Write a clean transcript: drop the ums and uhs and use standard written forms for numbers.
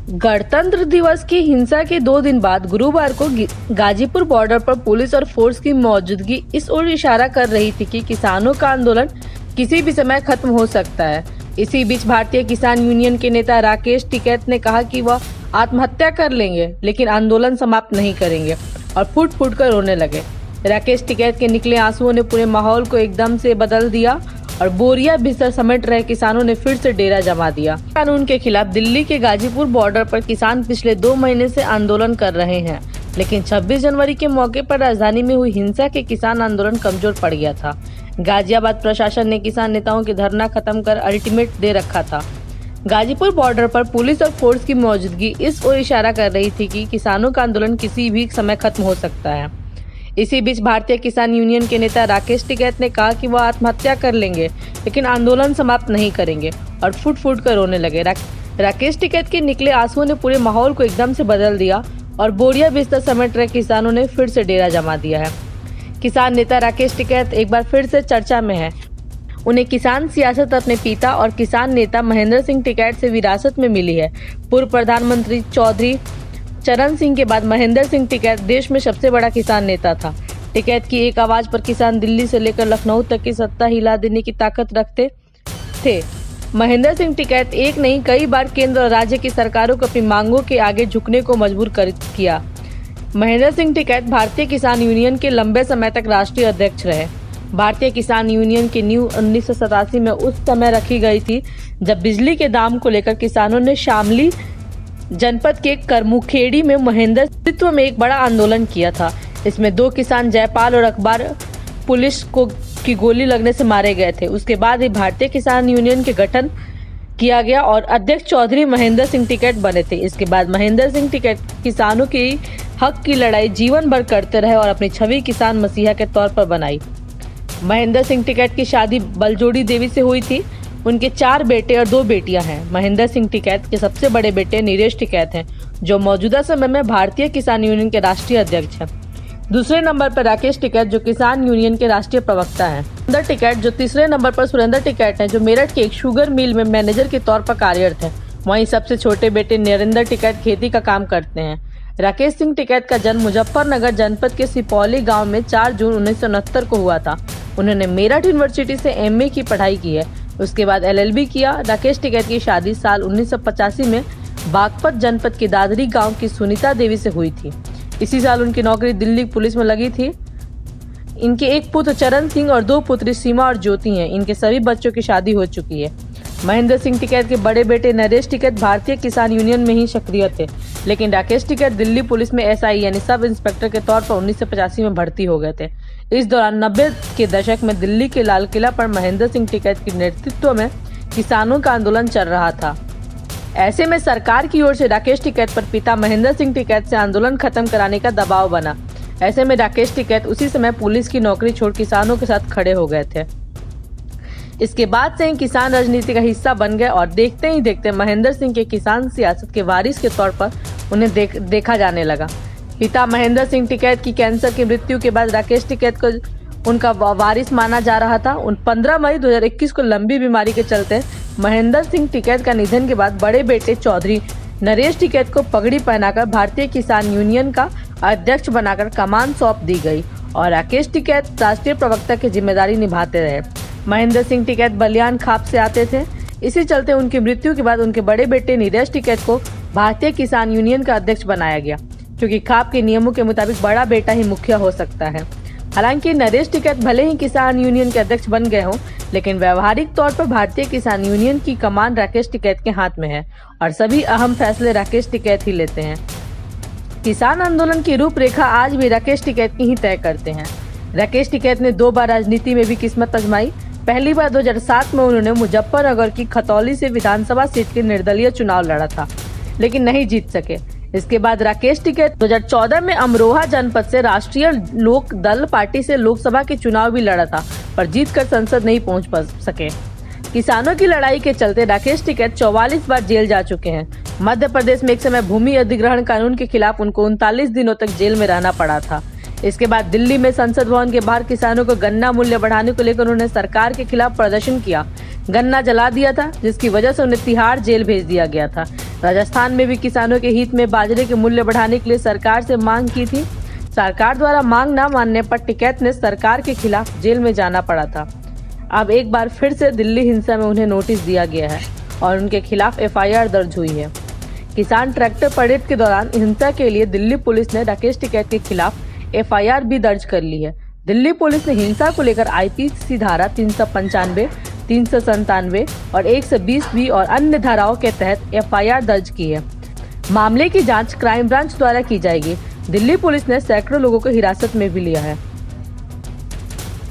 गणतंत्र दिवस की हिंसा के 2 दिन बाद गुरुवार को गाजीपुर बॉर्डर पर पुलिस और फोर्स की मौजूदगी इस ओर इशारा कर रही थी कि किसानों का आंदोलन किसी भी समय खत्म हो सकता है। इसी बीच भारतीय किसान यूनियन के नेता राकेश टिकैत ने कहा कि वह आत्महत्या कर लेंगे लेकिन आंदोलन समाप्त नहीं करेंगे और फूट फूट कर रोने लगे। राकेश टिकैत के निकले आंसुओं ने पूरे माहौल को एकदम से बदल दिया और बोरिया बिस्तर समेट रहे किसानों ने फिर से डेरा जमा दिया। कानून के खिलाफ दिल्ली के गाजीपुर बॉर्डर पर किसान पिछले 2 महीने से आंदोलन कर रहे हैं, लेकिन 26 जनवरी के मौके पर राजधानी में हुई हिंसा के किसान आंदोलन कमजोर पड़ गया था। गाजियाबाद प्रशासन ने किसान नेताओं के धरना खत्म कर अल्टीमेट दे रखा था। गाजीपुर बॉर्डर पर पुलिस और फोर्स की मौजूदगी इस ओर इशारा कर रही थी कि किसानों का आंदोलन किसी भी समय खत्म हो सकता है। इसी बीच भारतीय किसान यूनियन के नेता राकेश टिकैत ने कहा कि वह आत्महत्या कर लेंगे लेकिन आंदोलन समाप्त नहीं करेंगे और फूट फूट कर रोने लगे। राकेश टिकैत के निकले आंसुओं ने पूरे माहौल को एकदम से बदल दिया और बोरिया बिस्तर समेट रहे किसानों ने फिर से डेरा जमा दिया है। किसान नेता राकेश टिकैत एक बार फिर से चर्चा में है। उन्हें किसान सियासत अपने पिता और किसान नेता महेंद्र सिंह टिकैत से विरासत में मिली है। पूर्व प्रधानमंत्री चौधरी चरण सिंह के बाद महेंद्र सिंह टिकैत देश में सबसे बड़ा किसान नेता था। टिकैत की एक आवाज पर किसान दिल्ली से लेकर लखनऊ तक की सत्ता हिला देने की ताकत रखते थे। महेंद्र सिंह टिकैत एक नहीं कई बार केंद्र और राज्य की सरकारों को अपनी मांगों के आगे झुकने को मजबूर किया। महेंद्र सिंह टिकैत भारतीय किसान यूनियन के लंबे समय तक राष्ट्रीय अध्यक्ष रहे। भारतीय किसान यूनियन की नींव 1987 में उस समय रखी गई थी जब बिजली के दाम को लेकर किसानों ने शामली जनपद के करमुखेड़ी में महेंद्र नेतृत्व में एक बड़ा आंदोलन किया था। इसमें 2 किसान जयपाल और अकबर पुलिस की गोली लगने से मारे गए थे। उसके बाद ही भारतीय किसान यूनियन के गठन किया गया और अध्यक्ष चौधरी महेंद्र सिंह टिकैत बने थे। इसके बाद महेंद्र सिंह टिकैत किसानों के हक की लड़ाई जीवन भर करते रहे और अपनी छवि किसान मसीहा के तौर पर बनाई। महेंद्र सिंह टिकैत की शादी बलजोड़ी देवी से हुई थी। उनके 4 बेटे और 2 बेटियां हैं। महेंद्र सिंह टिकैत के सबसे बड़े बेटे नीरेश टिकैत हैं, जो मौजूदा समय में भारतीय किसान यूनियन के राष्ट्रीय अध्यक्ष हैं। दूसरे नंबर पर राकेश टिकैत, जो किसान यूनियन के राष्ट्रीय प्रवक्ता हैं। सुरेंद्र टिकैत, जो तीसरे नंबर पर सुरेंद्र टिकैत हैं, जो मेरठ के एक शुगर मिल में मैनेजर के तौर पर कार्यरत हैं। वहीं सबसे छोटे बेटे नरेंद्र टिकैत खेती का काम करते हैं। राकेश सिंह टिकैत का जन्म मुजफ्फरनगर जनपद के सिपौली गाँव में 4 जून 1969 को हुआ था। उन्होंने मेरठ यूनिवर्सिटी से MA की पढ़ाई की है। उसके बाद LLB किया। राकेश टिकैत की शादी साल 1985 में बागपत जनपद के दादरी गांव की सुनीता देवी से हुई थी। इसी साल उनकी नौकरी दिल्ली पुलिस में लगी थी। इनके एक पुत्र चरण सिंह और 2 पुत्री सीमा और ज्योति हैं। इनके सभी बच्चों की शादी हो चुकी है। महेंद्र सिंह टिकैत के बड़े बेटे नरेश टिकैत भारतीय किसान यूनियन में ही सक्रिय थे, लेकिन राकेश टिकैत दिल्ली पुलिस में SI यानी सब इंस्पेक्टर के तौर पर 1985 में भर्ती हो गए थे। इस दौरान 90 के दशक में दिल्ली के लाल किला पर महेंद्र सिंह टिकैत के नेतृत्व में किसानों का आंदोलन चल रहा था। ऐसे में सरकार की ओर से राकेश टिकैत पर पिता महेंद्र सिंह टिकैत से आंदोलन खत्म कराने का दबाव बना। ऐसे में राकेश टिकैत उसी समय पुलिस की नौकरी छोड़ किसानों के साथ खड़े हो गए थे। इसके बाद से किसान राजनीति का हिस्सा बन गए और देखते ही देखते महेंद्र सिंह के किसान सियासत के वारिस के तौर पर उन्हें देखा जाने लगा। पिता महेंद्र सिंह टिकैत की कैंसर की मृत्यु के बाद राकेश टिकैत को उनका वारिस माना जा रहा था। 15 मई 2021 को लंबी बीमारी के चलते महेंद्र सिंह टिकैत का निधन के बाद बड़े बेटे चौधरी नरेश टिकैत को पगड़ी पहनाकर भारतीय किसान यूनियन का अध्यक्ष बनाकर कमान सौंप दी गई और राकेश टिकैत राष्ट्रीय प्रवक्ता की जिम्मेदारी निभाते रहे। महेंद्र सिंह टिकैत बलियान खाप से आते थे। इसी चलते उनकी मृत्यु के बाद उनके बड़े बेटे नीरेश टिकैत को भारतीय किसान यूनियन का अध्यक्ष बनाया गया, क्योंकि खाप के नियमों के मुताबिक बड़ा बेटा ही मुखिया हो सकता है। हालांकि नरेश टिकैत भले ही किसान यूनियन के अध्यक्ष बन गए हों, लेकिन व्यवहारिक तौर पर भारतीय किसान यूनियन की कमान राकेश टिकैत के हाथ में है और सभी अहम फैसले राकेश टिकैत ही लेते हैं। किसान आंदोलन की रूपरेखा आज भी राकेश टिकैत की ही तय करते हैं। राकेश टिकैत ने 2 बार राजनीति में भी किस्मत आजमाई। पहली बार 2007 में उन्होंने मुजफ्फरनगर की खतौली से विधानसभा सीट के निर्दलीय चुनाव लड़ा था, लेकिन नहीं जीत सके। इसके बाद राकेश टिकैत 2014 में अमरोहा जनपद से राष्ट्रीय लोक दल पार्टी से लोकसभा के चुनाव भी लड़ा था, पर जीतकर संसद नहीं पहुंच सके। किसानों की लड़ाई के चलते राकेश टिकैत 44 बार जेल जा चुके हैं। मध्य प्रदेश में एक समय भूमि अधिग्रहण कानून के खिलाफ उनको 39 दिनों तक जेल में रहना पड़ा था। इसके बाद दिल्ली में संसद भवन के बाहर किसानों को गन्ना मूल्य बढ़ाने को लेकर उन्होंने सरकार के खिलाफ प्रदर्शन किया। गन्ना जला दिया था, जिसकी वजह से उन्हें तिहाड़ जेल भेज दिया गया था। राजस्थान में भी किसानों के हित में बाजरे के मूल्य बढ़ाने के लिए सरकार से मांग की थी। सरकार द्वारा मांग न मानने पर टिकैत ने सरकार के खिलाफ जेल में जाना पड़ा था। अब एक बार फिर से दिल्ली हिंसा में उन्हें नोटिस दिया गया है और उनके खिलाफ एफआईआर दर्ज हुई है। किसान ट्रैक्टर परेड के दौरान हिंसा के लिए दिल्ली पुलिस ने राकेश टिकैत के खिलाफ एफआईआर भी दर्ज कर ली है। दिल्ली पुलिस ने हिंसा को लेकर आईपीसी धारा 395, 397 और 120B और अन्य धाराओं के तहत एफआईआर दर्ज की है। मामले की जांच क्राइम ब्रांच द्वारा की जाएगी। दिल्ली पुलिस ने सैकड़ों लोगों को हिरासत में भी लिया है।